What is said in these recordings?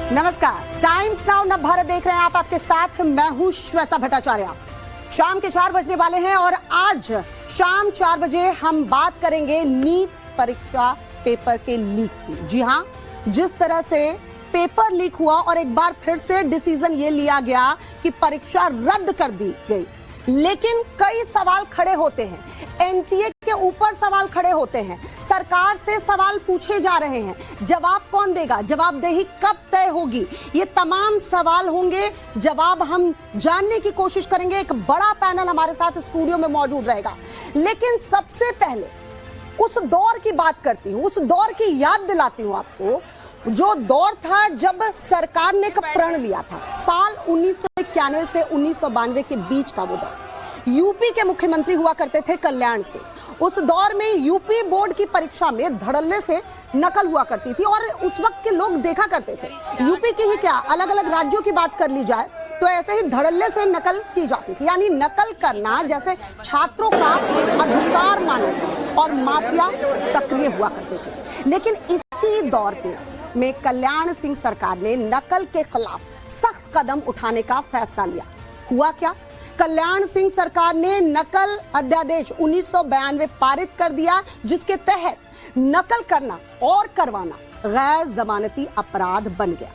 नमस्कार, times now नव भारत देख रहे हैं आप। आपके साथ मैं हूं श्वेता भट्टाचार्य। शाम के 4 बजने वाले हैं और आज शाम 4 बजे हम बात करेंगे नीट परीक्षा पेपर के लीक की। जी हां, जिस तरह से पेपर लीक हुआ और एक बार फिर से डिसीजन ये लिया गया कि परीक्षा रद्द कर दी गई, लेकिन कई सवाल खड़े होते हैं। एनटीए के ऊपर सवाल खड़े होते हैं, सरकार से सवाल पूछे जा रहे हैं। जवाब कौन देगा, जवाबदेही कब तय होगी, ये तमाम सवाल होंगे। जवाब हम जानने की कोशिश करेंगे। एक बड़ा पैनल हमारे साथ स्टूडियो में मौजूद रहेगा, लेकिन सबसे पहले उस दौर की बात करती हूँ, उस दौर की याद दिलाती हूँ आपको, जो दौर था जब सरकार ने एक प्रण लिया था। साल 1991 से 1992 के बीच का वो दौर। यूपी के मुख्यमंत्री हुआ करते थे कल्याण सिंह। उस दौर में यूपी बोर्ड की परीक्षा में धड़ल्ले से नकल हुआ करती थी और उस वक्त के लोग देखा करते थे। यूपी की ही क्या, अलग अलग राज्यों की बात कर ली जाए तो ऐसे ही धड़ल्ले से नकल की जाती थी। यानी नकल करना जैसे छात्रों का अधिकार माना और माफिया सक्रिय हुआ करते थे। लेकिन इसी दौर में कल्याण सिंह सरकार ने नकल के खिलाफ सख्त कदम उठाने का फैसला लिया। हुआ क्या, कल्याण सिंह सरकार ने नकल अध्यादेश 1992 पारित कर दिया, जिसके तहत नकल करना और करवाना गैर जमानती अपराध बन गया।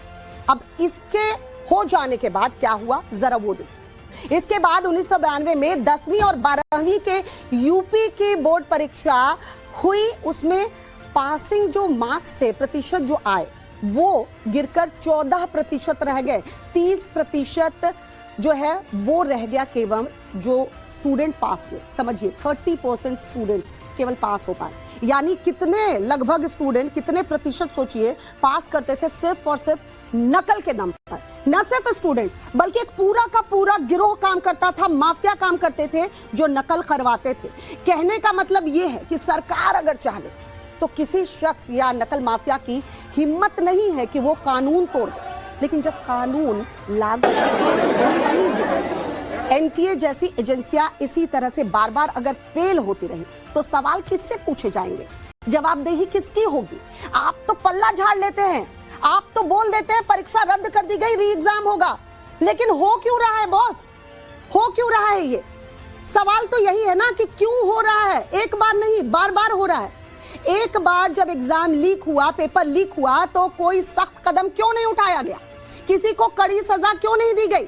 अब इसके हो जाने के बाद क्या हुआ, जरा वो देखिए। इसके बाद 1992 में 10वीं और 12वीं के यूपी की बोर्ड परीक्षा हुई। उसमें पासिंग जो मार्क्स थे, प्रतिशत जो आए, वो गिरकर 14% रह गए। 30% जो है वो रह गया केवल जो स्टूडेंट पास हुए। समझिए 30% स्टूडेंट्स केवल पास हो पाए। यानी कितने लगभग स्टूडेंट, कितने प्रतिशत सोचिए पास करते थे सिर्फ और सिर्फ नकल के दम पर। न सिर्फ स्टूडेंट बल्कि एक पूरा का पूरा गिरोह काम करता था, माफिया काम करते थे जो नकल करवाते थे। कहने का मतलब ये है कि सरकार अगर चाहे तो किसी शख्स या नकल माफिया की हिम्मत नहीं है कि वो कानून तोड़ दे, लेकिन जब कानून लागू एनटीए जैसी एजेंसियां इसी तरह से बार बार अगर फेल होती रही तो सवाल किससे पूछे जाएंगे, जवाबदेही किसकी होगी। आप तो पल्ला झाड़ लेते हैं, आप तो बोल देते हैं परीक्षा रद्द कर दी गई, री एग्जाम होगा, लेकिन हो क्यों रहा है बॉस, हो क्यों रहा है? ये सवाल तो यही है ना कि क्यों हो रहा है। एक बार नहीं, बार बार हो रहा है। एक बार जब एग्जाम लीक हुआ, पेपर लीक हुआ, तो कोई सख्त कदम क्यों नहीं उठाया गया, किसी को कड़ी सजा क्यों नहीं दी गई,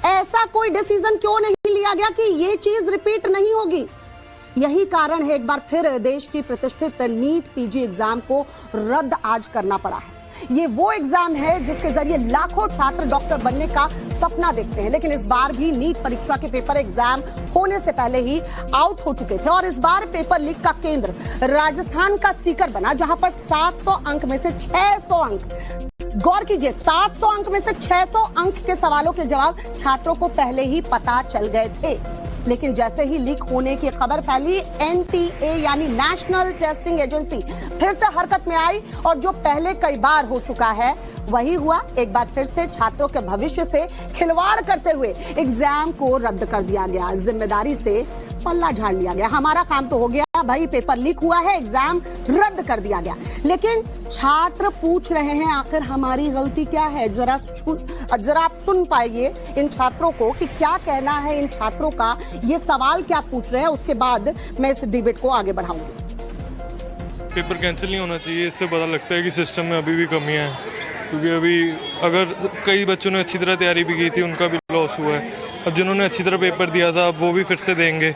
ऐसा कोई डिसीजन क्यों नहीं लिया गया कि ये चीज रिपीट नहीं होगी। यही कारण है एक बार फिर देश की प्रतिष्ठित नीट पीजी एग्जाम को रद्द आज करना पड़ा है। ये वो एग्जाम है जिसके जरिए लाखों छात्र डॉक्टर बनने का सपना देखते हैं, लेकिन इस बार भी नीट परीक्षा के पेपर एग्जाम होने से पहले ही आउट हो चुके थे। और इस बार पेपर लीक का केंद्र राजस्थान का सीकर बना, जहां पर 700 अंक में से 600 अंक, गौर कीजिए 700 अंक में से 600 अंक के सवालों के जवाब छात्रों को पहले ही पता चल गए थे। लेकिन जैसे ही लीक होने की खबर फैली, एनटीए यानी नेशनल टेस्टिंग एजेंसी फिर से हरकत में आई और जो पहले कई बार हो चुका है वही हुआ। एक बार फिर से छात्रों के भविष्य से खिलवाड़ करते हुए एग्जाम को रद्द कर दिया गया, जिम्मेदारी से पल्ला झाड़ लिया गया। हमारा काम तो हो गया भाई, पेपर लीक हुआ है, एग्जाम रद्द कर दिया गया, लेकिन छात्र पूछ रहे हैं आखिर हमारी गलती क्या है। जरा आप सुन पाइए इन छात्रों को कि क्या कहना है इन छात्रों का, ये सवाल क्या पूछ रहे हैं। उसके बाद मैं इस डिबेट को आगे बढ़ाऊंगी। पेपर कैंसिल नहीं होना चाहिए, इससे पता लगता है कि सिस्टम में अभी भी कमियां हैं, क्योंकि अभी अगर कई बच्चों ने अच्छी तरह तैयारी भी की थी उनका भी लॉस हुआ है। अब जिन्होंने अच्छी तरह पेपर दिया था अब वो भी फिर से देंगे।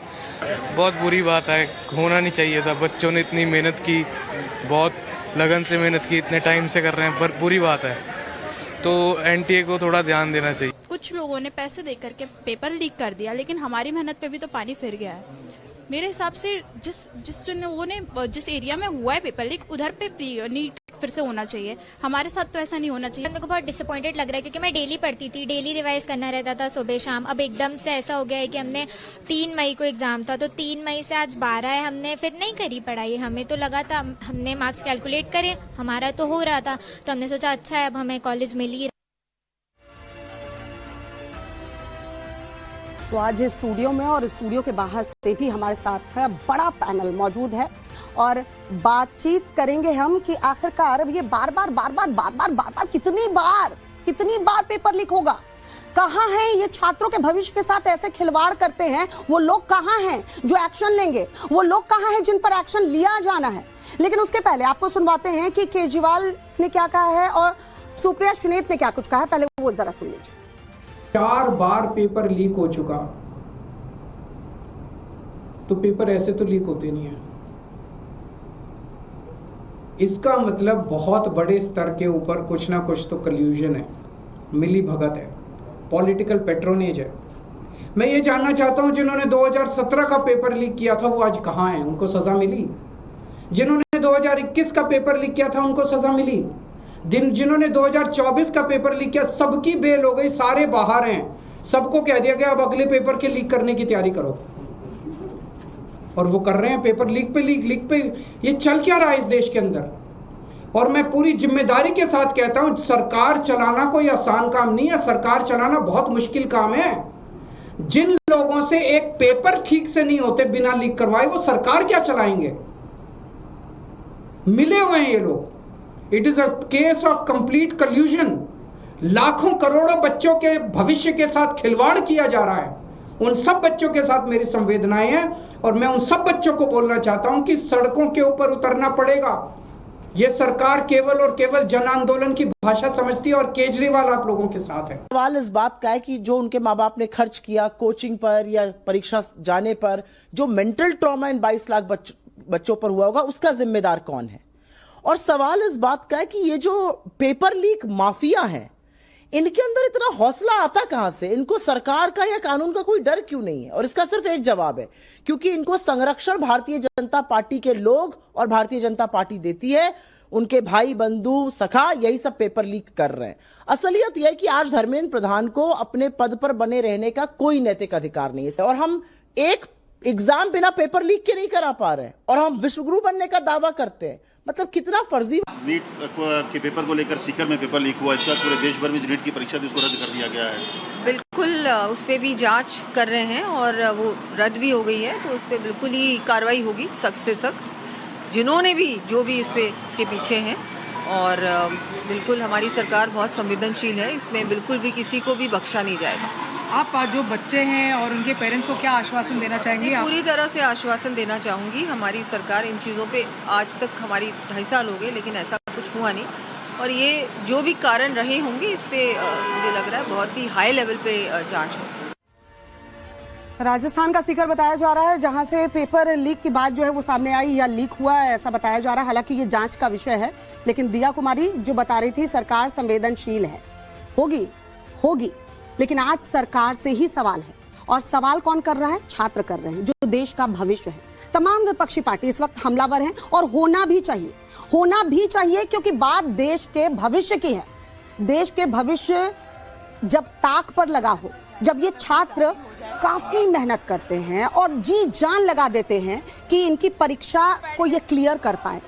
बहुत बुरी बात है, होना नहीं चाहिए था। बच्चों ने इतनी मेहनत की, बहुत लगन से मेहनत की, इतने टाइम से कर रहे हैं, पर बुरी बात है। तो एनटीए को थोड़ा ध्यान देना चाहिए। कुछ लोगों ने पैसे दे करके पेपर लीक कर दिया, लेकिन हमारी मेहनत पे भी तो पानी फिर गया है। मेरे हिसाब से जिस एरिया में हुआ है पेपर लीक, उधर पे नीट फिर से होना चाहिए। हमारे साथ तो ऐसा नहीं होना चाहिए। मेरे को बहुत डिसअपॉइंटेड लग रहा है, क्योंकि मैं डेली पढ़ती थी, डेली रिवाइज करना रहता था सुबह शाम। अब एकदम से ऐसा हो गया है कि हमने 3 मई को एग्जाम था, तो 3 मई से आज 12 है, हमने फिर नहीं करी पढ़ाई। हमें तो लगा था, हमने मार्क्स कैलकुलेट करे, हमारा तो हो रहा था, तो हमने सोचा अच्छा है अब हमें कॉलेज मिल ही। तो आज स्टूडियो में और स्टूडियो के बाहर से भी हमारे साथ है बड़ा पैनल मौजूद है और बातचीत करेंगे हम कि आखिरकार अब ये बार बार कितनी बार कितनी बार पेपर लीक होगा? कहां है ये छात्रों के भविष्य के साथ ऐसे खिलवाड़ करते हैं? वो लोग कहां हैं जो एक्शन लेंगे? वो लोग कहां हैं जिन पर एक्शन लिया जाना है? लेकिन उसके पहले आपको सुनवाते हैं कि केजरीवाल ने क्या कहा है और सुप्रिया सुनीत ने क्या कुछ कहा है। पहले वो जरा सुन लीजिए। 4 बार पेपर लीक हो चुका, तो पेपर ऐसे तो लीक होते नहीं है। इसका मतलब बहुत बड़े स्तर के ऊपर कुछ ना कुछ तो कल्यूजन है, मिली भगत है, पॉलिटिकल पेट्रोनेज है। मैं ये जानना चाहता हूं जिन्होंने 2017 का पेपर लीक किया था वो आज कहां हैं? उनको सजा मिली? जिन्होंने 2021 का पेपर लीक किया था उनको सजा मिली? जिन्होंने 2024 का पेपर लीक किया सबकी बेल हो गई, सारे बाहर हैं। सबको कह दिया गया अब अगले पेपर के लीक करने की तैयारी करो, और वो कर रहे हैं। पेपर लीक पे लीक पे ये चल क्या रहा है इस देश के अंदर? और मैं पूरी जिम्मेदारी के साथ कहता हूं, सरकार चलाना कोई आसान काम नहीं है। सरकार चलाना बहुत मुश्किल काम है। जिन लोगों से एक पेपर ठीक से नहीं होते बिना लीक करवाए, वो सरकार क्या चलाएंगे? मिले हुए हैं ये लोग। It is a case of complete कल्यूजन। लाखों करोड़ों बच्चों के भविष्य के साथ खिलवाड़ किया जा रहा है। उन सब बच्चों के साथ मेरी संवेदनाएं हैं, और मैं उन सब बच्चों को बोलना चाहता हूं कि सड़कों के ऊपर उतरना पड़ेगा। ये सरकार केवल और केवल जन आंदोलन की भाषा समझती है, और केजरीवाल आप लोगों के साथ है। सवाल इस बात का है कि जो उनके माँ बाप ने खर्च किया कोचिंग पर या परीक्षा जाने पर, जो मेंटल ट्रॉमा इन 22 लाख बच्चों पर हुआ होगा, उसका जिम्मेदार कौन है? और सवाल इस बात का है कि ये जो पेपर लीक माफिया है, इनके अंदर इतना हौसला आता कहां से? इनको सरकार का या कानून का कोई डर क्यों नहीं है? और इसका सिर्फ एक जवाब है, क्योंकि इनको संरक्षण भारतीय जनता पार्टी के लोग और भारतीय जनता पार्टी देती है। उनके भाई बंधु सखा यही सब पेपर लीक कर रहे हैं। असलियत यह है कि आज धर्मेंद्र प्रधान को अपने पद पर बने रहने का कोई नैतिक अधिकार नहीं है, और हम एक एग्जाम बिना पेपर लीक के नहीं करा पा रहे हैं, और हम विश्वगुरु बनने का दावा करते हैं। मतलब कितना फर्जी। नीट के पेपर को लेकर सीकर में पेपर लीक हुआ, इसका पूरे देश भर में जो नीट की परीक्षा थी उसको रद्द कर दिया गया है। बिल्कुल उस पर भी जांच कर रहे हैं और वो रद्द भी हो गई है, तो उस पर बिल्कुल ही कार्रवाई होगी सख्त से सख्त, जिन्होंने भी जो भी इसके पीछे हैं। और बिल्कुल हमारी सरकार बहुत संवेदनशील है, इसमें बिल्कुल भी किसी को भी बख्शा नहीं जाएगा। आप जो बच्चे हैं और उनके पेरेंट्स को क्या आश्वासन देना चाहेंगे? पूरी तरह से आश्वासन देना चाहूंगी। हमारी सरकार इन चीज़ों पे आज तक हमारी 2.5 साल हो गए, लेकिन ऐसा कुछ हुआ नहीं। और ये जो भी कारण रहे होंगे, इस पे मुझे लग रहा है बहुत ही हाई लेवल पे जांच हो। राजस्थान का सीकर बताया जा रहा है, जहां से पेपर लीक की बात जो है वो सामने आई या लीक हुआ है ऐसा बताया जा रहा है। हालांकि ये जांच का विषय है, लेकिन दिया कुमारी जो बता रही थी सरकार संवेदनशील है, होगी, लेकिन आज सरकार से ही सवाल है। और सवाल कौन कर रहा है? छात्र कर रहे हैं, जो देश का भविष्य है। तमाम विपक्षी पार्टी इस वक्त हमलावर हैं, और होना भी चाहिए, क्योंकि बात देश के भविष्य की है। देश के भविष्य जब ताक पर लगा हो, जब ये छात्र काफी मेहनत करते हैं और जी जान लगा देते हैं कि इनकी परीक्षा को ये क्लियर कर पाए,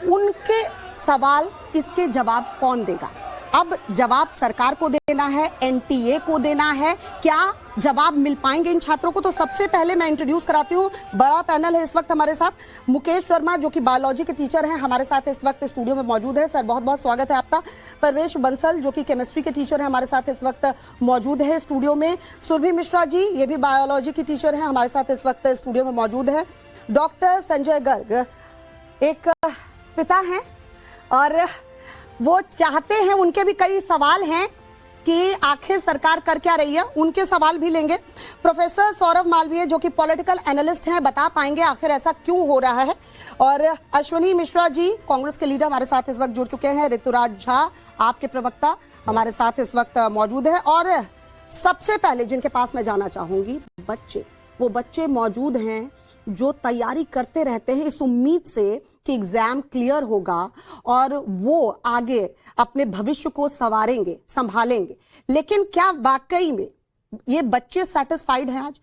उनके सवाल, इसके जवाब कौन देगा? अब जवाब सरकार को देना है, एनटीए को देना है। क्या जवाब मिल पाएंगे इन छात्रों को? तो सबसे पहले मैं इंट्रोड्यूस कराती हूँ, बड़ा पैनल है इस वक्त हमारे साथ। मुकेश शर्मा जो कि बायोलॉजी के टीचर हैं, हमारे साथ इस वक्त स्टूडियो में मौजूद है। सर बहुत बहुत स्वागत है आपका। परवेश बंसल जो कि केमिस्ट्री के टीचर हैं, हमारे साथ इस वक्त मौजूद है स्टूडियो में। सुरभि मिश्रा जी ये भी बायोलॉजी की टीचर हैं, हमारे साथ इस वक्त स्टूडियो में मौजूद है। डॉक्टर संजय गर्ग एक पिता हैं और वो चाहते हैं, उनके भी कई सवाल हैं कि आखिर सरकार कर क्या रही है, उनके सवाल भी लेंगे। प्रोफेसर सौरभ मालवीय जो कि पॉलिटिकल एनालिस्ट हैं, बता पाएंगे आखिर ऐसा क्यों हो रहा है। और अश्विनी मिश्रा जी कांग्रेस के लीडर हमारे साथ इस वक्त जुड़ चुके हैं। ऋतुराज झा आपके प्रवक्ता हमारे साथ इस वक्त मौजूद है। और सबसे पहले जिनके पास मैं जाना चाहूंगी, वो बच्चे मौजूद हैं जो तैयारी करते रहते हैं इस उम्मीद से कि एग्जाम क्लियर होगा और वो आगे अपने भविष्य को संभालेंगे। लेकिन क्या वाकई में ये बच्चे सेटिस्फाइड हैं आज?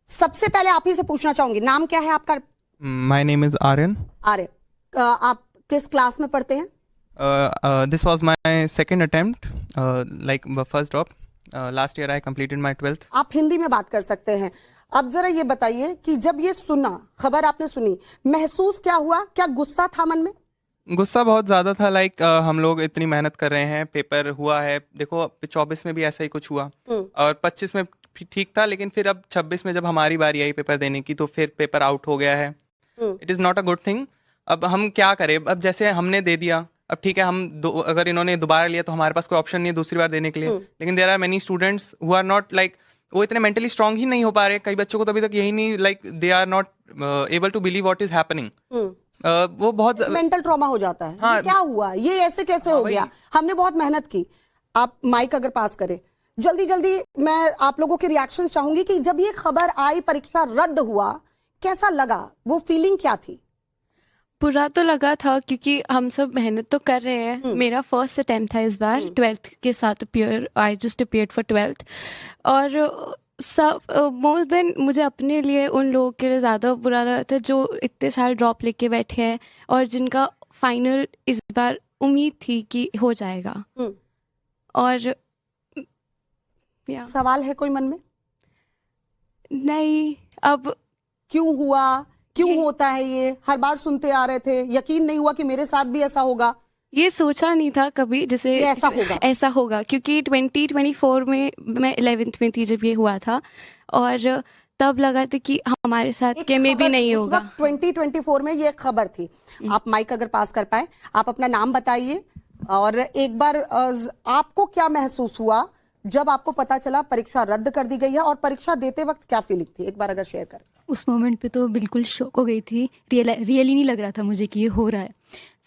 सबसे पहले आप ही से पूछना चाहूंगी, नाम क्या है आपका? My name is Aryan. आप किस क्लास में पढ़ते हैं? This was my second attempt, like first drop. Last year I completed my 12th। आप हिंदी में बात कर सकते हैं। अब जरा ये बताइए कि जब ये खबर आपने सुनी, महसूस क्या हुआ? क्या गुस्सा था मन में? गुस्सा बहुत ज़्यादा था। लाइक हम लोग इतनी मेहनत कर रहे हैं, पेपर हुआ है, देखो 24 में भी ऐसा ही कुछ हुआ और 25 में ठीक था, लेकिन फिर अब 26 में जब हमारी बारी आई पेपर देने की तो फिर पेपर आउट हो गया है। It is not a good thing. अब हम क्या करें? अब जैसे हमने दे दिया, अब ठीक है, अगर इन्होंने दोबारा लिया तो हमारे पास कोई ऑप्शन नहीं है दूसरी बार देने के लिए। लेकिन there are many students who are not like, वो इतने मेंटली स्ट्रांग ही नहीं हो पा रहे। कई बच्चों को तो अभी तक यही नहीं, like they are not able to believe what is happening. वो बहुत मेंटल ट्रॉमा हो जाता है। हाँ, ये क्या हुआ, ये ऐसे कैसे हो गया? हमने बहुत मेहनत की। आप माइक अगर पास करें जल्दी जल्दी, मैं आप लोगों के रिएक्शंस चाहूंगी कि जब ये खबर आई परीक्षा रद्द हुआ, कैसा लगा, वो फीलिंग क्या थी? बुरा तो लगा था क्योंकि हम सब मेहनत तो कर रहे हैं। मेरा फर्स्ट अटेम्प्ट था इस बार 12th के साथ I just appeared for 12th और सब मोस्ट देन मुझे अपने लिए उन लोगों के लिए ज़्यादा बुरा लगा था जो इतने सारे ड्रॉप लेके बैठे हैं और जिनका फाइनल इस बार उम्मीद थी कि हो जाएगा। और सवाल है कोई मन में? नहीं। अब क्यों हुआ, क्यों होता है ये? हर बार सुनते आ रहे थे, यकीन नहीं हुआ कि मेरे साथ भी ऐसा होगा। ये सोचा नहीं था कभी जैसे ऐसा होगा क्योंकि 2024 में मैं 11th में थी जब ये हुआ था और तब लगा था कि हमारे साथ के में भी नहीं होगा। 2024 में ये खबर थी। आप माइक अगर पास कर पाए, आप अपना नाम बताइए और एक बार आपको क्या महसूस हुआ जब आपको पता चला परीक्षा रद्द कर दी गई है और परीक्षा देते वक्त क्या फीलिंग थी, एक बार अगर शेयर करें। उस मोमेंट पे तो बिल्कुल शॉक हो गई थी। रियली नहीं लग रहा था मुझे कि ये हो रहा है।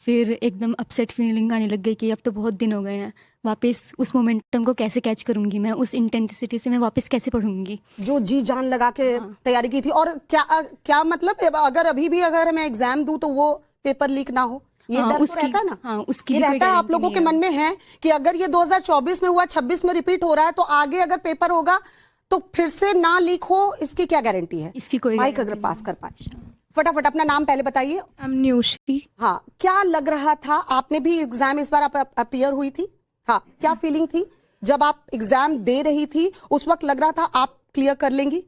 फिर एकदम अपसेट फीलिंग आने लग गई कि अब तो बहुत दिन हो गए हैं, वापस उस मोमेंटम को कैसे कैच करूंगी मैं, उस इंटेंसिटी से मैं वापस कैसे पढ़ूंगी जो जी जान लगा के तैयारी की थी। और क्या मतलब अगर अभी भी अगर मैं एग्जाम दूं तो वो पेपर लीक ना हो, ये डर तो रहता है ना? उसकी ये रहता है आप लोगों के मन में है कि अगर ये 2024 में हुआ, 26 में रिपीट हो रहा है, तो आगे अगर पेपर होगा तो फिर से ना लीक हो, इसकी क्या गारंटी है? इसकी कोई माइक अगर पास कर पाए, फटाफट अपना नाम पहले बताइए। न्यूशी। हाँ, क्या लग रहा था? आपने भी एग्जाम इस बार अपीयर हुई थी? हाँ, क्या फीलिंग थी जब आप एग्जाम दे रही थी? उस वक्त लग रहा था आप क्लियर कर लेंगी?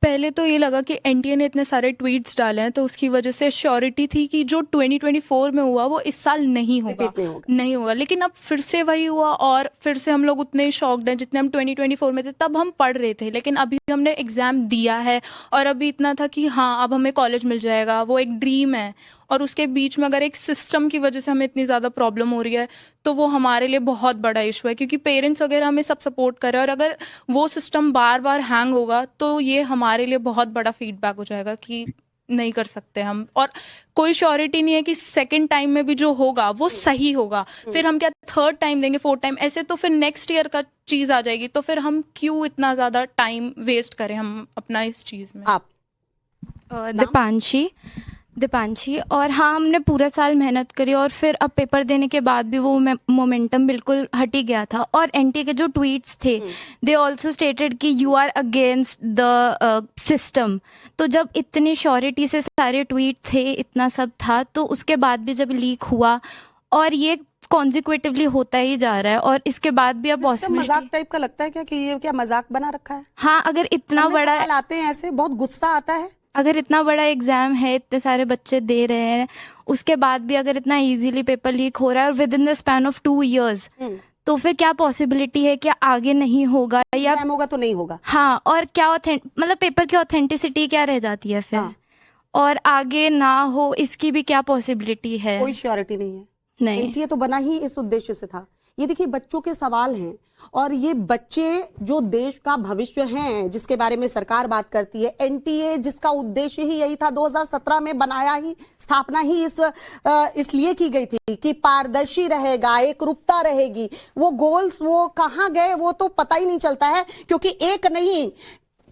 पहले तो ये लगा कि एनटीए ने इतने सारे ट्वीट्स डाले हैं तो उसकी वजह से श्योरिटी थी कि जो 2024 में हुआ वो इस साल नहीं होगा। लेकिन अब फिर से वही हुआ और फिर से हम लोग उतने ही शॉक्ड हैं जितने हम 2024 में थे। तब हम पढ़ रहे थे लेकिन अभी हमने एग्जाम दिया है और अभी इतना था कि हाँ अब हमें कॉलेज मिल जाएगा, वो एक ड्रीम है। और उसके बीच में अगर एक सिस्टम की वजह से हमें इतनी ज़्यादा प्रॉब्लम हो रही है तो वो हमारे लिए बहुत बड़ा इशू है क्योंकि पेरेंट्स वगैरह हमें सब सपोर्ट कर रहे हैं और अगर वो सिस्टम बार बार हैंग होगा तो ये हमारे लिए बहुत बड़ा फीडबैक हो जाएगा कि नहीं कर सकते हम। और कोई श्योरिटी नहीं है कि सेकंड टाइम में भी जो होगा वो सही होगा। फिर हम क्या थर्ड टाइम देंगे, फोर्थ टाइम, ऐसे तो फिर नेक्स्ट ईयर का चीज़ आ जाएगी। तो फिर हम क्यों इतना ज़्यादा टाइम वेस्ट करें हम अपना इस चीज़ में। आप दीपांशी और हाँ, हमने पूरा साल मेहनत करी और फिर अब पेपर देने के बाद भी वो मोमेंटम बिल्कुल हट ही गया था। और एनटीए के जो ट्वीट्स थे दे ऑल्सो स्टेटेड कि you are against the system. तो जब इतनी श्योरिटी से सारे ट्वीट थे, इतना सब था, तो उसके बाद भी जब लीक हुआ और ये कॉन्जिक्यूटिवली होता ही जा रहा है और इसके बाद भी अब पॉसिबिलिटी मजाक टाइप का लगता है क्या कि ये क्या मजाक बना रखा है? हाँ, अगर इतना बड़ा आते हैं ऐसे, बहुत गुस्सा आता है। अगर इतना बड़ा एग्जाम है, इतने सारे बच्चे दे रहे हैं, उसके बाद भी अगर इतना इजीली पेपर लीक हो रहा है और with in the span of 2 years, तो फिर क्या पॉसिबिलिटी है कि आगे नहीं होगा या होगा तो नहीं होगा? हाँ, और क्या मतलब पेपर की ऑथेंटिसिटी क्या रह जाती है फिर? हाँ। और आगे ना हो इसकी भी क्या पॉसिबिलिटी है? कोई श्योरिटी नहीं है। नहीं, एनटीए तो बना ही इस उद्देश्य से था। ये देखिए बच्चों के सवाल हैं और ये बच्चे जो देश का भविष्य हैं, जिसके बारे में सरकार बात करती है। एनटीए जिसका उद्देश्य ही यही था, 2017 में बनाया ही, स्थापना ही इसलिए की गई थी कि पारदर्शी रहेगा, एकरूपता रहेगी। वो गोल्स वो कहाँ गए वो तो पता ही नहीं चलता है क्योंकि एक नहीं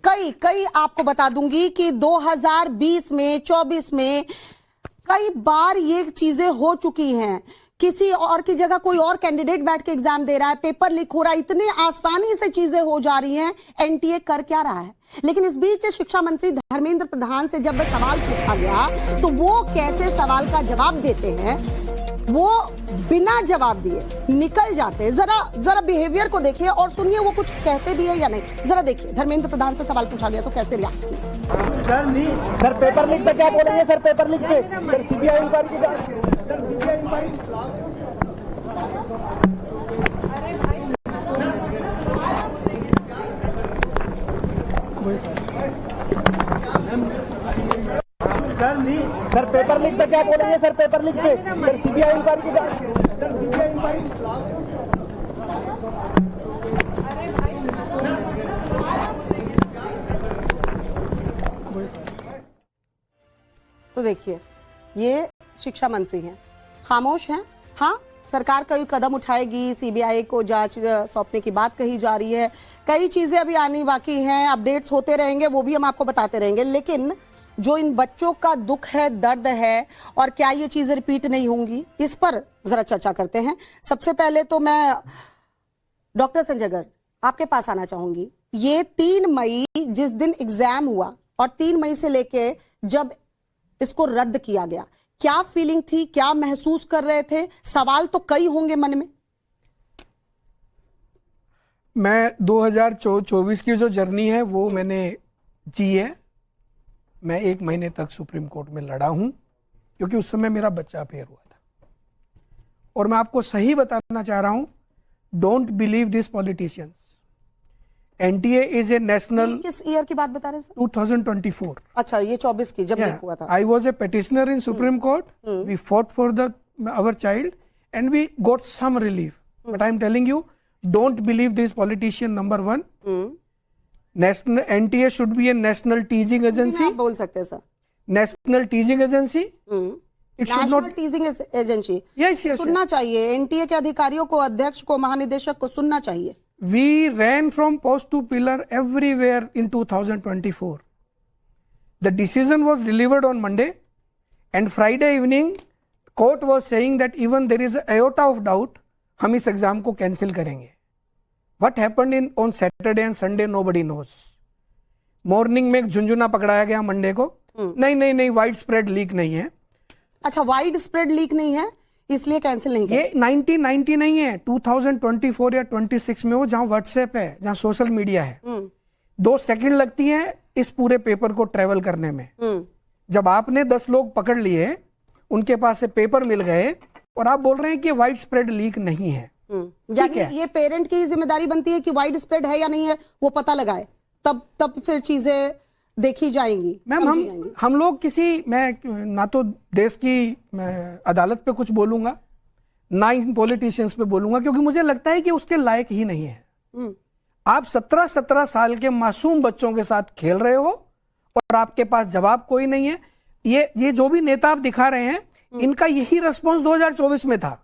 कई आपको बता दूंगी कि 2020 में 24 में कई बार ये चीजें हो चुकी हैं। किसी और की जगह कोई और कैंडिडेट बैठ के एग्जाम दे रहा है, पेपर लीक हो रहा है, इतनी आसानी से चीजें हो जा रही हैं। एनटीए कर क्या रहा है? लेकिन इस बीच शिक्षा मंत्री धर्मेंद्र प्रधान से जब सवाल पूछा गया तो वो कैसे सवाल का जवाब देते हैं, वो बिना जवाब दिए निकल जाते हैं। जरा बिहेवियर को देखिए और सुनिए वो कुछ कहते भी है या नहीं। जरा देखिए, धर्मेंद्र प्रधान से सवाल पूछा गया तो कैसे रिएक्ट किया। सर पेपर लीक पे क्या बोलेंगे? सर पेपर लीक पे सर सीबीआई इंक्वायरी की सर पेपर लीक पे क्या बोलेंगे? सर पेपर लीक पे सर सीबीआई इंक्वायरी की सर सीबीआई इंक्वायरी। तो देखिए, ये शिक्षा मंत्री हैं, खामोश हैं। हाँ, सरकार कई कदम उठाएगी, सीबीआई को जांच सौंपने की बात कही जा रही है, कई चीजें अभी आनी बाकी हैं, अपडेट्स होते रहेंगे, वो भी हम आपको बताते रहेंगे। लेकिन जो इन बच्चों का दुख है, दर्द है, और क्या ये चीजें रिपीट नहीं होंगी, इस पर जरा चर्चा करते हैं। सबसे पहले तो मैं डॉक्टर संजय गर्ग आपके पास आना चाहूंगी। ये 3 मई जिस दिन एग्जाम हुआ और 3 मई से लेके जब इसको रद्द किया गया, क्या फीलिंग थी, क्या महसूस कर रहे थे? सवाल तो कई होंगे मन में। मैं 2024 की जो जर्नी है वो मैंने जी है। मैं 1 महीने तक सुप्रीम कोर्ट में लड़ा हूं क्योंकि उस समय मेरा बच्चा फेर हुआ था। और मैं आपको सही बताना चाह रहा हूं, don't believe this politicians. NTA is a national. किस ईयर की बात बता रहे हैं सर? 2024। अच्छा, ये 24 की जब लीक हुआ था। I was a petitioner in supreme court. We fought for our child and we got some relief. But I'm telling you, don't believe this politician. Number one, national NTA should be a national teaching agency. आप बोल सकते हैं sir. National teaching agency. It should National not. teaching agency. Yes. सुनना चाहिए, NTA के अधिकारियों को, अध्यक्ष को, महानिदेशक को सुनना चाहिए। We ran from post to pillar everywhere in 2024. The decision was delivered on Monday, and Friday evening, court was saying that even there is an iota of doubt, हम इस एग्जाम को कैंसिल करेंगे। What happened on Saturday and Sunday nobody knows. Morning में एक झुंझुना पकड़ाया गया Monday को, नहीं वाइड स्प्रेड लीक नहीं है। अच्छा, वाइड स्प्रेड लीक नहीं है इसलिए कैंसिल नहीं किया। ये 1990 नहीं है, 2024 या 26 में हो, जहां व्हाट्सएप है, जहां सोशल मीडिया है। 2 सेकंड लगती है इस पूरे पेपर को ट्रेवल करने में। जब आपने 10 लोग पकड़ लिए, उनके पास से पेपर मिल गए, और आप बोल रहे हैं कि वाइड स्प्रेड लीक नहीं है। यानी ये पेरेंट की जिम्मेदारी बनती है कि वाइड स्प्रेड है या नहीं है वो पता लगाए, तब फिर चीजें देखी जाएंगी। मैम हम लोग मैं ना तो देश की अदालत पे कुछ बोलूंगा, ना इन पॉलिटिशियंस पे बोलूंगा, क्योंकि मुझे लगता है कि उसके लायक ही नहीं है। आप 17 साल के मासूम बच्चों के साथ खेल रहे हो और आपके पास जवाब कोई नहीं है। ये जो भी नेता आप दिखा रहे हैं, इनका यही रिस्पॉन्स 2024 में था,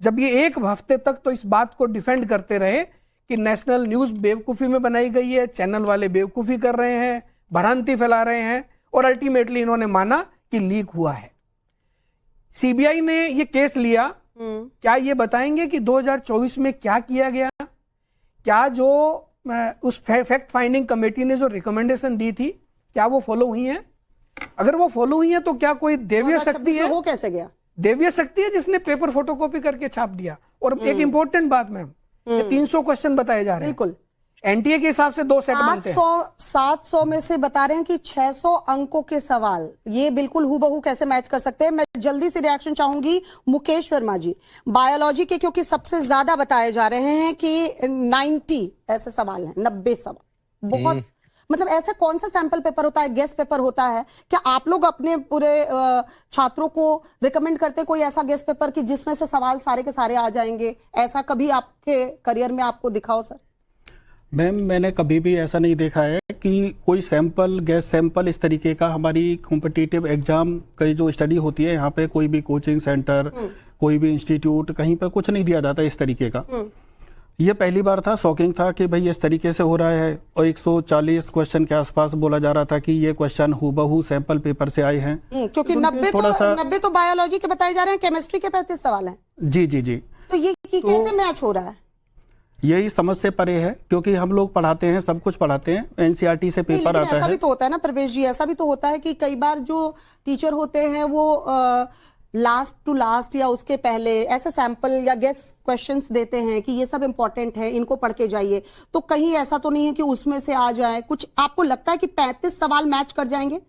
जब ये 1 हफ्ते तक तो इस बात को डिफेंड करते रहे कि नेशनल न्यूज बेवकूफी में बनाई गई है, चैनल वाले बेवकूफी कर रहे हैं, भ्रांति फैला रहे हैं, और अल्टीमेटली इन्होंने माना कि लीक हुआ है। सीबीआई ने ये केस लिया। क्या ये बताएंगे कि 2024 में क्या किया गया? क्या जो उस फैक्ट फाइंडिंग कमेटी ने जो रिकमेंडेशन दी थी, क्या वो फॉलो हुई है? अगर वो फॉलो हुई है तो क्या कोई देवीय शक्ति है? वो कैसे गया? देवीय शक्ति है जिसने पेपर फोटोकॉपी करके छाप दिया। और एक इंपॉर्टेंट बात मैम, 300 क्वेश्चन बताए जा रहे हैं। बिल्कुल, एनटीए के हिसाब से 2 सेट बनते हैं। 700 में से बता रहे हैं कि 600 अंकों के सवाल, ये बिल्कुल हूबहू कैसे मैच कर सकते हैं? मैं जल्दी से रिएक्शन चाहूंगी मुकेश वर्मा जी, बायोलॉजी के, क्योंकि सबसे ज्यादा बताए जा रहे हैं कि 90 ऐसे सवाल हैं, 90 सवाल। बहुत मतलब ऐसा कौन सा सैंपल पेपर होता है, गेस्ट पेपर होता है? क्या आप लोग अपने पूरे छात्रों को रिकमेंड करते कोई ऐसा गेस्ट पेपर कि जिसमें से सवाल सारे के सारे आ जाएंगे? ऐसा कभी आपके करियर में आपको दिखाओ सर? मैम, मैंने कभी भी ऐसा नहीं देखा है कि कोई सैंपल, गैस सैंपल इस तरीके का हमारी कॉम्पिटिटिव एग्जाम की जो स्टडी होती है, यहाँ पे कोई भी कोचिंग सेंटर, कोई भी इंस्टीट्यूट, कहीं पे कुछ नहीं दिया जाता इस तरीके का। ये पहली बार था, शॉकिंग था कि भाई इस तरीके से हो रहा है। और 140 क्वेश्चन के आसपास बोला जा रहा था कि ये क्वेश्चन हूबहू सैंपल पेपर से आए हैं, क्योंकि 90 तो बायोलॉजी के बताए जा रहे हैं, केमिस्ट्री के 35 सवाल हैं। जी। तो ये कैसे मैच हो रहा है? यही समझ से परे है, क्योंकि हम लोग पढ़ाते हैं, सब कुछ पढ़ाते हैं, एनसीईआरटी से पेपर आता है। ऐसा भी तो होता है ना प्रवेश जी, ऐसा भी तो होता है कि कई बार जो टीचर होते हैं वो लास्ट टू लास्ट या उसके पहले ऐसे सैंपल या गेस क्वेश्चंस देते हैं कि ये सब इंपॉर्टेंट है, इनको पढ़ के जाइए, तो कहीं ऐसा तो नहीं है कि उसमें से आ जाए कुछ? आपको लगता है कि 35 सवाल मैच कर जाएंगे?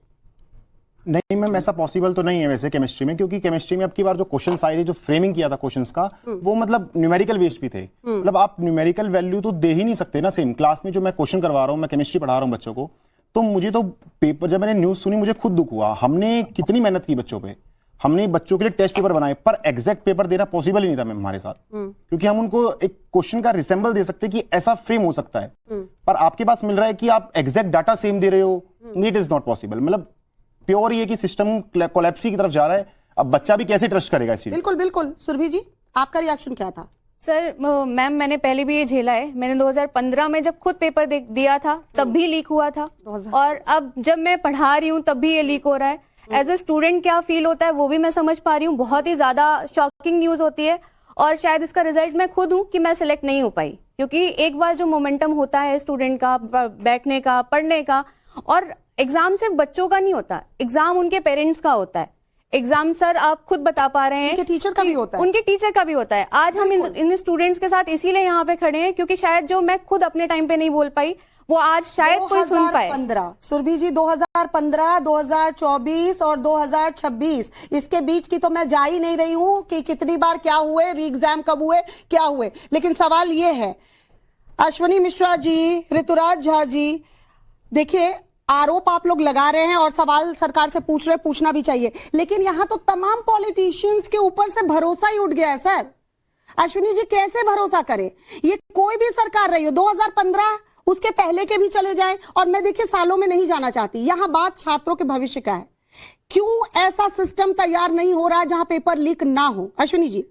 नहीं मैम, ऐसा पॉसिबल तो नहीं है वैसे केमिस्ट्री में, क्योंकि केमिस्ट्री में अब की बार जो क्वेश्चंस आए थे, जो फ्रेमिंग किया था क्वेश्चंस का, वो मतलब न्यूमेरिकल बेस्ड भी थे। मतलब आप न्यूमेरिकल वैल्यू तो दे ही नहीं सकते ना। सेम क्लास में जो मैं क्वेश्चन करवा रहा हूँ, मैं केमिस्ट्री पढ़ा रहा हूँ बच्चों को, तो मुझे तो पेपर, जब मैंने न्यूज सुनी मुझे खुद दुख हुआ। हमने कितनी मेहनत की बच्चों पे, हमने बच्चों के लिए टेस्ट पेपर बनाए, पर एग्जैक्ट पेपर देना पॉसिबल ही नहीं था मैम हमारे साथ, क्योंकि हम उनको एक क्वेश्चन का रिसेंबल दे सकते कि ऐसा फ्रेम हो सकता है, पर आपके पास मिल रहा है कि आप एग्जैक्ट डाटा सेम दे रहे हो। It is not possible. मतलब प्योर ये कि सिस्टम कोलैप्सी की तरफ जा रहा है। अब बच्चा भी कैसे ट्रस्ट करेगा इस चीज? बिल्कुल बिल्कुल। सुरभि जी, आपका रिएक्शन क्या था? सर मैम, मैंने पहले भी ये झेला है। मैंने 2015 में जब खुद पेपर दिया था तब भी लीक हुआ था, और अब जब मैं पढ़ा रही हूँ तब भी ये लीक हो रहा है। एज ए स्टूडेंट क्या फील होता है वो भी मैं समझ पा रही हूँ। बहुत ही ज्यादा शॉकिंग न्यूज होती है, और शायद इसका रिजल्ट मैं खुद हूँ कि मैं सिलेक्ट नहीं हो पाई, क्योंकि एक बार जो मोमेंटम होता है स्टूडेंट का, बैठने का, पढ़ने का, और एग्जाम सिर्फ बच्चों का नहीं होता, एग्जाम उनके पेरेंट्स का होता है। एग्जाम सर आप खुद बता पा रहे हैं, उनके टीचर का भी होता है, उनके टीचर का भी होता है। आज हम इन स्टूडेंट्स के साथ इसीलिए यहाँ पे खड़े हैं, क्योंकि शायद जो मैं खुद अपने टाइम पे नहीं बोल पाई वो आज शायद कोई सुन पाए। 2015 सुरभि जी, 2015, 2024 और 2026, इसके बीच की तो मैं जा ही नहीं रही हूं कि कितनी बार क्या हुए, री एग्जाम कब हुए, क्या हुए। लेकिन सवाल ये है, अश्विनी मिश्रा जी, ऋतुराज झा जी, देखिए आरोप आप लोग लगा रहे हैं और सवाल सरकार से पूछ रहे, पूछना भी चाहिए, लेकिन यहां तो तमाम पॉलिटिशियंस के ऊपर से भरोसा ही उठ गया है सर। अश्विनी जी, कैसे भरोसा करें? ये कोई भी सरकार रही हो, 2015 उसके पहले के भी चले जाएं, और मैं देखिए सालों में नहीं जाना चाहती, यहां बात छात्रों के भविष्य का है। क्यों ऐसा सिस्टम तैयार नहीं हो रहा है जहां पेपर लीक ना हो? अश्विनी जी।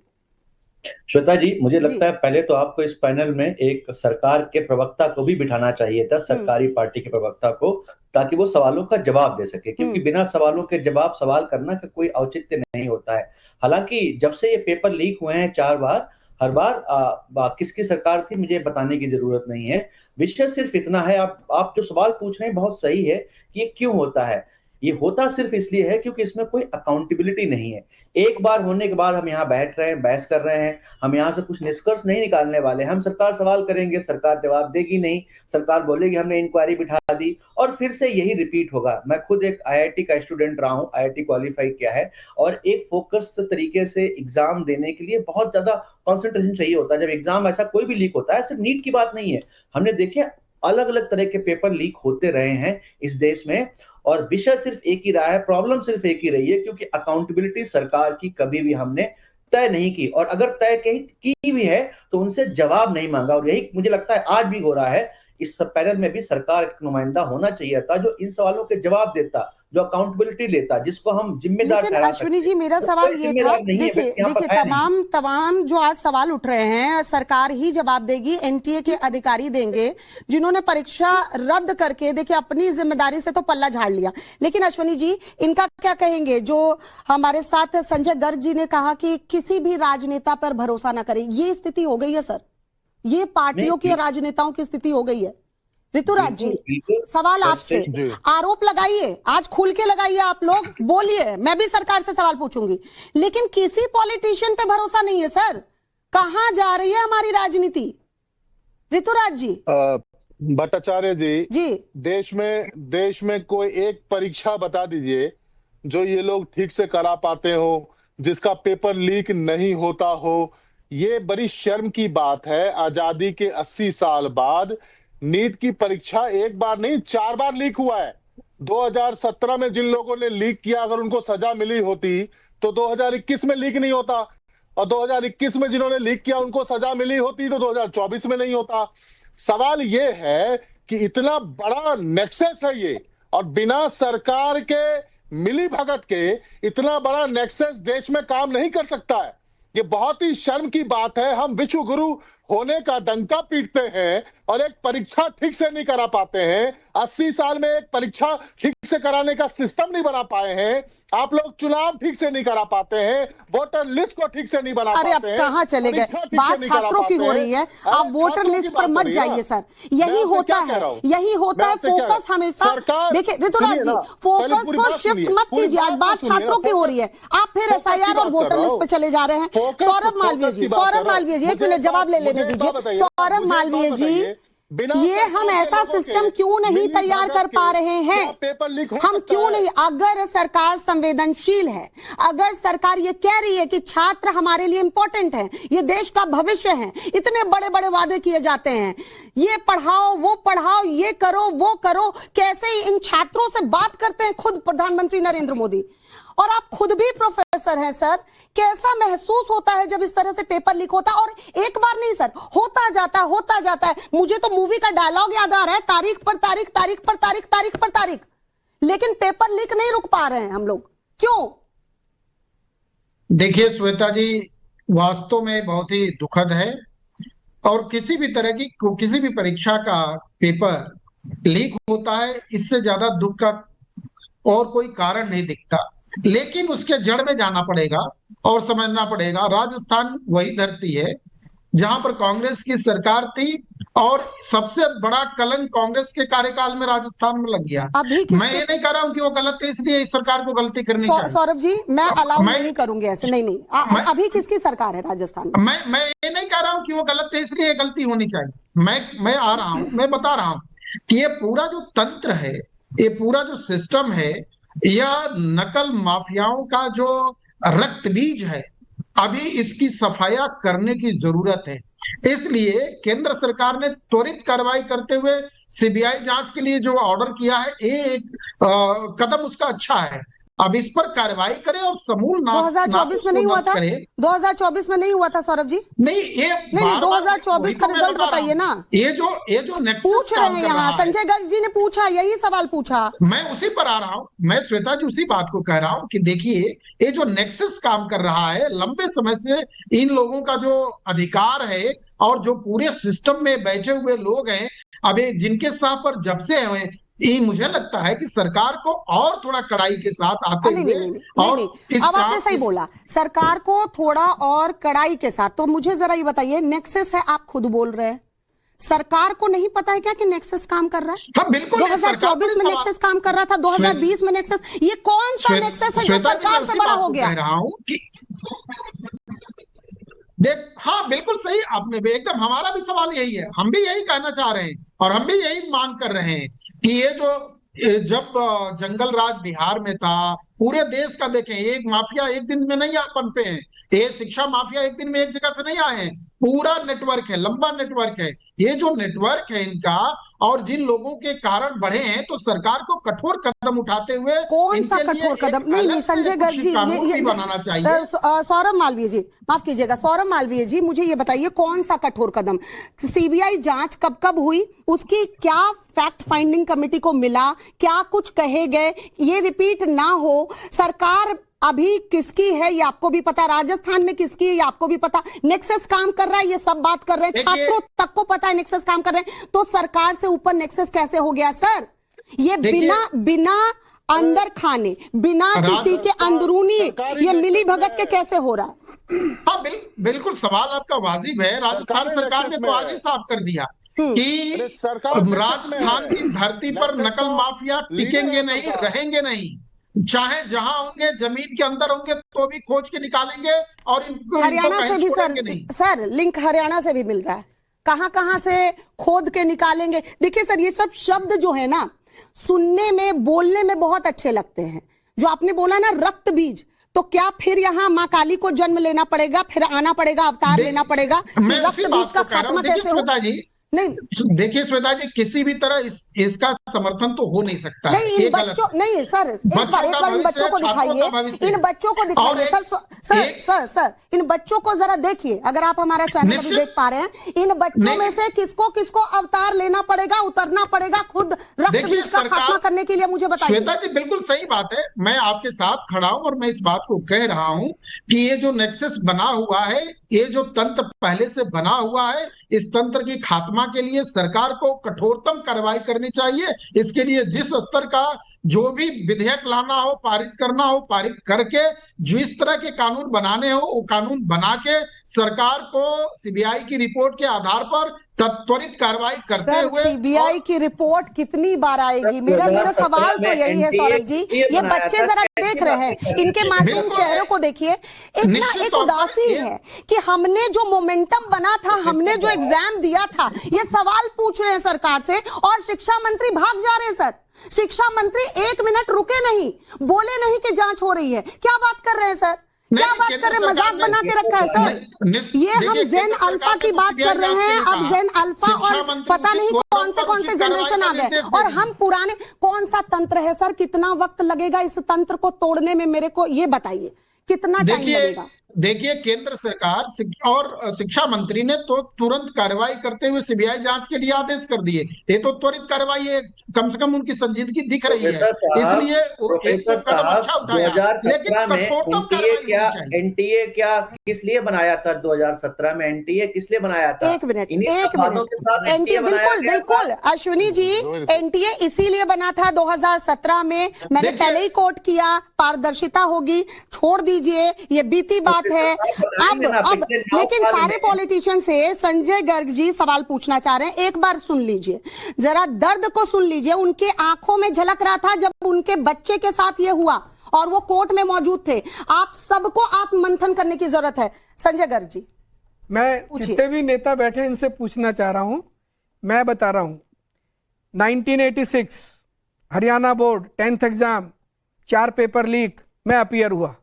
श्वेता जी, मुझे लगता है पहले तो आपको इस पैनल में एक सरकार के प्रवक्ता को भी बिठाना चाहिए था, सरकारी पार्टी के प्रवक्ता को, ताकि वो सवालों का जवाब दे सके, क्योंकि बिना सवालों के जवाब सवाल करना का कोई औचित्य नहीं होता है। हालांकि जब से ये पेपर लीक हुए हैं 4 बार, हर बार किसकी सरकार थी मुझे बताने की जरूरत नहीं है। विषय सिर्फ इतना है, आप जो सवाल पूछ रहे हैं बहुत सही है कि ये क्यों होता है। ये होता सिर्फ इसलिए है क्योंकि इसमें कोई अकाउंटेबिलिटी नहीं है। एक बार होने के बाद हम यहाँ बैठ रहे हैं, बहस कर रहे हैं, हम यहाँ से कुछ निष्कर्ष नहीं निकालने वाले। हम सरकार सवाल करेंगे, सरकार जवाब देगी नहीं, सरकार बोलेगी हमने इंक्वायरी बिठा दी, और फिर से यही रिपीट होगा। मैं खुद एक IIT का स्टूडेंट रहा हूँ, IIT क्वालिफाई किया है, और एक फोकस तरीके से एग्जाम देने के लिए बहुत ज्यादा कॉन्सेंट्रेशन चाहिए होता है। जब एग्जाम ऐसा कोई भी लीक होता है, सिर्फ नीट की बात नहीं है, हमने देखे अलग अलग तरह के पेपर लीक होते रहे हैं इस देश में, और विषय सिर्फ एक ही रहा है, प्रॉब्लम सिर्फ एक ही रही है, क्योंकि अकाउंटेबिलिटी सरकार की कभी भी हमने तय नहीं की, और अगर तय की भी है तो उनसे जवाब नहीं मांगा। और यही मुझे लगता है आज भी हो रहा है। इस पैनल में भी सरकार का नुमाइंदा होना चाहिए था जो इन सवालों के जवाब देता, जो अकाउंटेबिलिटी लेता, जिसको हम जिम्मेदार ठहरा सकते। अश्विनी जी, मेरा सवाल ये था, देखिए तमाम जो आज सवाल उठ रहे हैं, सरकार ही जवाब देगी, NTA के अधिकारी देंगे, जिन्होंने परीक्षा रद्द करके देखिए अपनी जिम्मेदारी से तो पल्ला झाड़ लिया। लेकिन अश्विनी जी, इनका क्या कहेंगे? जो हमारे साथ संजय गर्ग जी ने कहा कि किसी भी राजनेता पर भरोसा ना करें, ये स्थिति हो गई है सर, ये पार्टियों की और राजनेताओं की स्थिति हो गई है। ऋतुराज जी, सवाल आपसे, आरोप लगाइए, आज खुल के लगाइए, आप लोग बोलिए, मैं भी सरकार से सवाल पूछूंगी, लेकिन किसी पॉलिटिशियन पे भरोसा नहीं है सर। कहां जा रही है हमारी राजनीति? ऋतुराज जी। भट्टाचार्य जी, देश में कोई एक परीक्षा बता दीजिए जो ये लोग ठीक से करा पाते हो, जिसका पेपर लीक नहीं होता हो। ये बड़ी शर्म की बात है, आजादी के 80 साल बाद नीट की परीक्षा एक बार नहीं 4 बार लीक हुआ है। 2017 में जिन लोगों ने लीक किया, अगर उनको सजा मिली होती तो 2021 में लीक नहीं होता, और 2021 में जिन्होंने लीक किया उनको सजा मिली होती तो 2024 में नहीं होता। सवाल ये है कि इतना बड़ा नेक्सस है ये, और बिना सरकार के मिली भगत के इतना बड़ा नेक्सस देश में काम नहीं कर सकता है। ये बहुत ही शर्म की बात है। हम विश्व गुरु होने का डंका पीटते हैं और एक परीक्षा ठीक से नहीं करा पाते हैं। 80 साल में एक परीक्षा ठीक से कराने का सिस्टम नहीं बना पाए हैं, आप लोग चुनाव ठीक से नहीं करा पाते हैं, वोटर लिस्ट को ठीक से नहीं बना पाते हैं। अरे अब कहाँ चले गए, बात छात्रों की हो रही है, आप वोटर लिस्ट पर मत जाइए सर। यही होता है फोकस हमेशा। देखिए ऋतुराज जी, फोकस को शिफ्ट मत कीजिए, आज बात छात्रों की हो रही है, आप फिर SIR और वोटर लिस्ट पे चले जा रहे हैं। सौरभ मालवीय जी, एक मिनट जवाब ले लेने दीजिए। सौरभ मालवीय जी, ये हम ऐसा सिस्टम क्यों नहीं तैयार कर पा रहे हैं? हम क्यों नहीं? अगर सरकार संवेदनशील है, अगर सरकार ये कह रही है कि छात्र हमारे लिए इंपॉर्टेंट है, ये देश का भविष्य है, इतने बड़े बड़े वादे किए जाते हैं, ये पढ़ाओ वो पढ़ाओ, ये करो वो करो, कैसे इन छात्रों से बात करते हैं खुद प्रधानमंत्री नरेंद्र मोदी, और आप खुद भी प्रोफेसर हैं सर। कैसा महसूस होता है जब इस तरह से पेपर लीक होता है? और एक बार नहीं सर, होता जाता है। मुझे तो मूवी का डायलॉग याद आ रहा है, तारीख पर तारीख, तारीख पर तारीख, तारीख पर तारीख, लेकिन पेपर लीक नहीं रुक पा रहे हैं हम लोग, क्यों? देखिए श्वेता जी, वास्तव में बहुत ही दुखद है, और किसी भी तरह की किसी भी परीक्षा का पेपर लीक होता है, इससे ज्यादा दुख का और कोई कारण नहीं दिखता। लेकिन उसके जड़ में जाना पड़ेगा और समझना पड़ेगा, राजस्थान वही धरती है जहां पर कांग्रेस की सरकार थी, और सबसे बड़ा कलंक कांग्रेस के कार्यकाल में राजस्थान में लग गया। मैं ये नहीं कह रहा हूं कि वो गलत है, इसलिए इस सरकार को गलती करनी चाहिए। सौरभ जी, मैं अलाउ नहीं करूंगी ऐसे, नहीं। अभी किसकी सरकार है राजस्थान में? मैं ये नहीं कह रहा हूं कि वो गलत है, इसलिए गलती होनी चाहिए। मैं आ रहा हूं, मैं बता रहा हूं कि ये पूरा जो तंत्र है, ये पूरा जो सिस्टम है, यह नकल माफियाओं का जो रक्त बीज है, अभी इसकी सफाया करने की जरूरत है। इसलिए केंद्र सरकार ने त्वरित कार्रवाई करते हुए CBI जांच के लिए जो ऑर्डर किया है, एक कदम उसका अच्छा है। अब इस पर कार्रवाई करें और समूल 2024 में नहीं हुआ था? 2024 में नहीं हुआ था सौरभ जी? नहीं, ये नहीं 2024 का रिजल्ट बताइए ना। ये जो पूछ रहे हैं यहाँ, संजय गर्ग जी ने पूछा, यही सवाल पूछा। मैं उसी पर आ रहा हूँ, मैं श्वेता जी उसी बात को कह रहा हूँ कि देखिए, ये जो नेक्सस काम कर रहा है, लंबे समय से इन लोगों का जो अधिकार है और जो पूरे सिस्टम में बैठे हुए लोग हैं, अभी जिनके साथ पर जब से हुए, ये मुझे लगता है कि सरकार को और थोड़ा कड़ाई के साथ आते हुए, और अब आपने सही बोला, सरकार को थोड़ा और कड़ाई के साथ। तो मुझे जरा ये बताइए, नेक्सस है, आप खुद बोल रहे हैं, सरकार को नहीं पता है क्या कि नेक्सस काम कर रहा है? हाँ, बिल्कुल। 2024 में नेक्सस काम कर रहा था, 2020 में नेक्सस, ये कौन सा नेक्सस है जो सरकार से बड़ा हो गया? कह रहा हूं कि हाँ, बिल्कुल सही आपने, एकदम हमारा भी सवाल यही है, हम भी यही कहना चाह रहे हैं और हम भी यही मांग कर रहे हैं कि ये जो जब जंगल राज बिहार में था, पूरे देश का देखें, एक माफिया एक दिन में नहीं पनपे हैं, ये शिक्षा माफिया एक दिन में एक जगह से नहीं आए हैं, पूरा नेटवर्क है, लंबा नेटवर्क है। ये जो नेटवर्क है इनका, और जिन लोगों के कारण बढ़े हैं, तो सरकार को कठोर कदम उठाते हुए कौन सा कठोर कदम? नहीं संजय गर्ग जी, ये बनाना चाहिए। सौरभ मालवीय जी, माफ कीजिएगा, सौरभ मालवीय जी, मुझे ये बताइए कौन सा कठोर कदम? CBI जांच कब हुई, उसकी क्या फैक्ट फाइंडिंग कमेटी को मिला, क्या कुछ कहे गए, ये रिपीट ना हो। सरकार अभी किसकी है ये आपको भी पता, राजस्थान में किसकी है ये आपको भी पता, नेक्सस काम कर रहा है, ये सब बात कर रहे हैं, छात्रों तक को पता है नेक्सस काम कर रहे हैं, तो सरकार से ऊपर नेक्सस कैसे हो गया सर? ये बिना अंदर खाने, बिना किसी के अंदरूनी, ये मिली भगत के कैसे हो रहा है? हाँ, बिल्कुल सवाल आपका वाजिब है। राजस्थान सरकार ने तो आज ही साफ कर दिया कि राजस्थान की धरती पर नकल माफिया टिकेंगे नहीं, रहेंगे नहीं, चाहे जहां होंगे, जमीन के अंदर होंगे तो भी खोज के निकालेंगे, और इनको हरियाणा से भी सर लिंक हरियाणा से भी मिल रहा है, कहां से खोद के निकालेंगे। देखिए सर, ये सब शब्द जो है ना, सुनने में बोलने में बहुत अच्छे लगते हैं। जो आपने बोला ना रक्त बीज, तो क्या फिर यहाँ माँ काली को जन्म लेना पड़ेगा, फिर आना पड़ेगा, अवतार लेना पड़ेगा? रक्त बीज का खात्मा कैसे होगा? नहीं देखिए श्वेता जी, किसी भी तरह इसका समर्थन तो हो नहीं सकता। नहीं इन बच्चों, नहीं सर, एक बार इन बच्चों को दिखाइए, इन बच्चों को दिखाइए सर, इन बच्चों को जरा देखिए, अगर आप हमारा चैनल अभी देख पा रहे हैं, इन बच्चों में से किसको किसको अवतार लेना पड़ेगा, उतरना पड़ेगा खुद रक्त बीज का खात्मा करने के लिए, मुझे बताइए। श्वेता जी बिल्कुल सही बात है, मैं आपके साथ खड़ा हूं और मैं इस बात को कह रहा हूं कि ये जो नेक्सस बना हुआ है, ये जो तंत्र पहले से बना हुआ है, इस तंत्र की खात्मा के लिए सरकार को कठोरतम कार्रवाई करनी चाहिए इसके लिए जिस स्तर का जो भी विधेयक लाना हो, पारित करना हो, पारित करके जिस तरह के कानून बनाने हो वो कानून बना के सरकार को सीबीआई की रिपोर्ट के आधार पर त्वरित कार्रवाई करते हुए। सीबीआई की रिपोर्ट कितनी बार आएगी? मेरा सवाल तो यही है सौरभ जी, ये बच्चे जरा देख रहे हैं, इनके मासूम चेहरों को देखिए, एक उदासी है कि हमने जो मोमेंटम बना था, हमने जो एग्जाम दिया था, ये सवाल पूछ रहे हैं सरकार से और शिक्षा मंत्री भाग जा रहे हैं। सर, शिक्षा मंत्री 1 मिनट रुके नहीं, बोले नहीं कि जांच हो रही है। क्या बात कर रहे हैं सर? क्या बात कर रहे हैं? मजाक बना के रखा है सर। ये हम जेन अल्फा की बात कर रहे हैं, अब जेन अल्फा और पता नहीं कौन से जनरेशन आ गए और हम पुराने। कौन सा तंत्र है सर? कितना वक्त लगेगा इस तंत्र को तोड़ने में? मेरे को ये बताइए, कितना टाइम लगेगा? देखिए, केंद्र सरकार और शिक्षा मंत्री ने तो तुरंत कार्रवाई करते हुए सीबीआई जांच के लिए आदेश कर दिए। ये तो त्वरित कार्रवाई है, कम से कम उनकी संजीदगी दिख रही है, इसलिए प्रोफेसर साहब 2017 में एनटीए क्या किस लिए बनाया था? 2017 में एनटीए किस लिए बनाया था? एक मिनट एनटीए बिल्कुल अश्विनी जी, एनटीए इसीलिए बना था 2017 में। मैंने पहले ही कोट किया, पारदर्शिता होगी, छोड़ दीजिए, ये बीती बात है। अब लेकिन सारे पॉलिटिशियन से संजय गर्ग जी सवाल पूछना चाह रहे हैं। एक बार सुन लीजिए, जरा दर्द को सुन लीजिए। उनके आंखों में झलक रहा था जब उनके बच्चे के साथ ये हुआ और वो कोर्ट में मौजूद थे। आप सबको आत्ममंथन करने की जरूरत है। संजय गर्ग जी, मैं जितने भी नेता बैठे इनसे पूछना चाह रहा हूं, मैं बता रहा हूं 1986 Haryana board 10th exam 4 paper leak में अपीयर हुआ।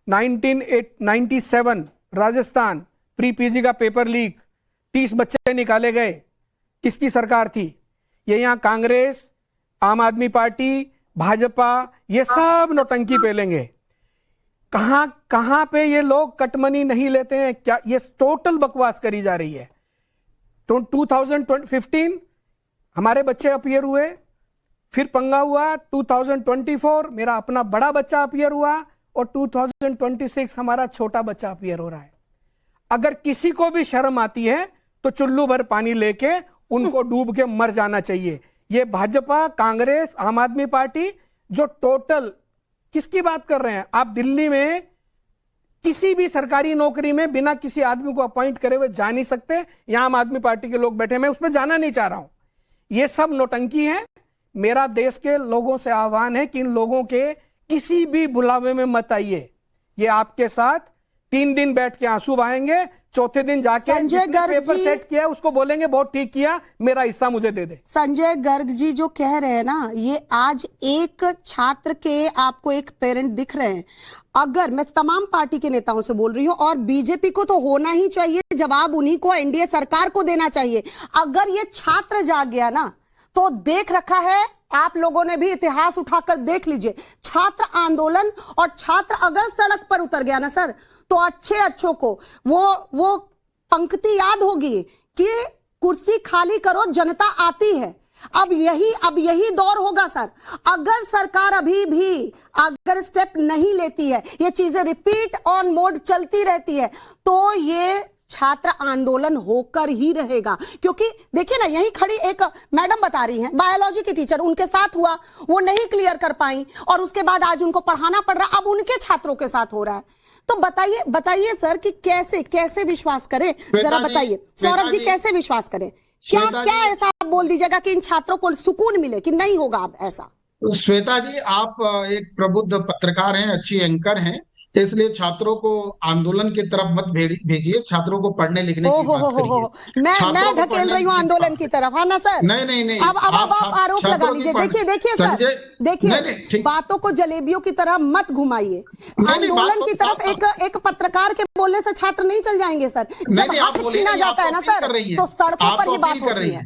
1997 राजस्थान प्री पीजी का पेपर लीक, 30 बच्चे निकाले गए। किसकी सरकार थी ये? यहाँ कांग्रेस, आम आदमी पार्टी, भाजपा, ये सब नौटंकी पेलेंगे। कहां पे ये लोग कटमनी नहीं लेते हैं क्या? ये टोटल बकवास करी जा रही है। तो 2015 हमारे बच्चे अपीयर हुए, फिर पंगा हुआ 2024 मेरा अपना बड़ा बच्चा अपीयर हुआ और 2026 हमारा छोटा बच्चा अपीयर हो रहा है। अगर किसी को भी शर्म आती है तो चुल्लू भर पानी लेके उनको डूब के मर जाना चाहिए। ये भाजपा, कांग्रेस, आम आदमी पार्टी जो टोटल किसकी बात कर रहे हैं? आप दिल्ली में किसी भी सरकारी नौकरी में बिना किसी आदमी को अपॉइंट करे हुए जा नहीं सकते। यहां आम आदमी पार्टी के लोग बैठे, मैं उसमें जाना नहीं चाह रहा हूं। ये सब नौटंकी है। मेरा देश के लोगों से आह्वान है कि इन लोगों के किसी भी बुलावे में मत आइए। ये आपके साथ 3 दिन बैठ के आंसू बहाएंगे, चौथे दिन जाके पेपर सेट किया उसको बोलेंगे बहुत ठीक किया, मेरा हिस्सा मुझे दे दे। संजय गर्ग जी जो कह रहे हैं ना, ये आज एक छात्र के आपको एक पेरेंट दिख रहे हैं। अगर मैं तमाम पार्टी के नेताओं से बोल रही हूं और बीजेपी को तो होना ही चाहिए, जवाब उन्हीं को, एनडीए सरकार को देना चाहिए। अगर ये छात्र जाग गया ना तो देख रखा है, आप लोगों ने भी इतिहास उठाकर देख लीजिए। छात्र आंदोलन और छात्र अगर सड़क पर उतर गया ना सर, तो अच्छों को वो पंक्ति याद होगी कि कुर्सी खाली करो जनता आती है। अब यही दौर होगा सर। अगर सरकार अभी भी अगर स्टेप नहीं लेती है, ये चीजें रिपीट ऑन मोड चलती रहती है, तो ये छात्र आंदोलन होकर ही रहेगा। क्योंकि देखिए ना, यही खड़ी एक मैडम बता रही हैं, बायोलॉजी की टीचर, उनके साथ हुआ, वो नहीं क्लियर कर पाई और उसके बाद आज उनको पढ़ाना पड़ रहा, अब उनके छात्रों के साथ हो रहा है। तो बताइए सर कि कैसे विश्वास करें? जरा बताइए सौरभ जी, कैसे विश्वास करें? क्या ऐसा आप बोल दीजिएगा कि इन छात्रों को सुकून मिले कि नहीं होगा अब ऐसा? श्वेता जी, आप एक प्रबुद्ध पत्रकार हैं, अच्छी एंकर हैं, इसलिए छात्रों को आंदोलन की तरफ मत भेजिए, छात्रों को पढ़ने लिखने की बात करिए। मैं धकेल रही हूँ आंदोलन की तरफ, हाँ ना सर? नहीं। अब आप आरोप लगा लीजिए। देखिए सर, देखिए बातों को जलेबियों की तरह मत घुमाइए। आंदोलन की तरफ एक पत्रकार के बोलने से छात्र नहीं चल जाएंगे सर। जब हक छीना जाता है ना सर, तो सड़कों पर ही बात होती है।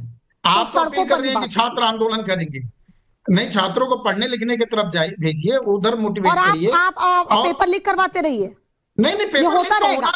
आप सड़कों पर छात्र आंदोलन करेंगे, नहीं, छात्रों को पढ़ने लिखने की तरफ भेजिए, उधर मोटिवेट करिए। आप पेपर लीक करवाते रहिए। नहीं, पेपर होता रहेगा,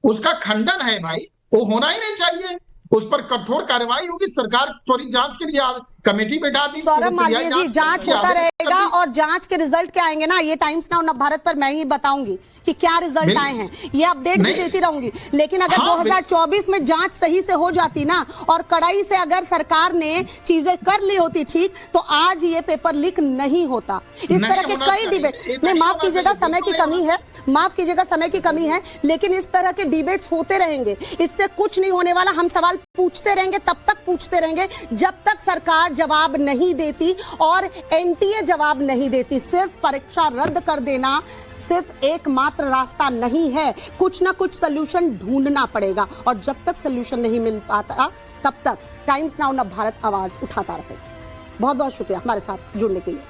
उसका खंडन है भाई, वो होना ही नहीं चाहिए। उस पर कठोर कार्रवाई होगी, सरकार त्वरित जांच के लिए कमेटी बैठा दी। सौरभ मालवीय जी, जांच होता रहेगा और जांच के रिजल्ट क्या आएंगे ना, ये टाइम्स नाउ भारत पर मैं ही बताऊंगी कि क्या रिजल्ट आए हैं, ये अपडेट भी देती रहूंगी। लेकिन अगर 2024 में जांच सही से हो जाती ना और कड़ाई से अगर सरकार ने चीजें कर ली होती ठीक, तो आज ये पेपर लीक नहीं होता। इस तरह के कई डिबेट, नहीं माफ कीजिएगा समय की कमी है, माफ कीजिएगा समय की कमी है, लेकिन इस तरह के डिबेट्स होते रहेंगे, इससे कुछ नहीं होने वाला। हम सवाल पूछते रहेंगे, तब तक पूछते रहेंगे जब तक सरकार जवाब नहीं देती और एनटीए जवाब नहीं देती। सिर्फ परीक्षा रद्द कर देना सिर्फ एकमात्र रास्ता नहीं है, कुछ ना कुछ सोल्यूशन ढूंढना पड़ेगा, और जब तक सोल्यूशन नहीं मिल पाता तब तक टाइम्स नाउ नव भारत आवाज उठाता रहेगा। बहुत बहुत शुक्रिया हमारे साथ जुड़ने के लिए।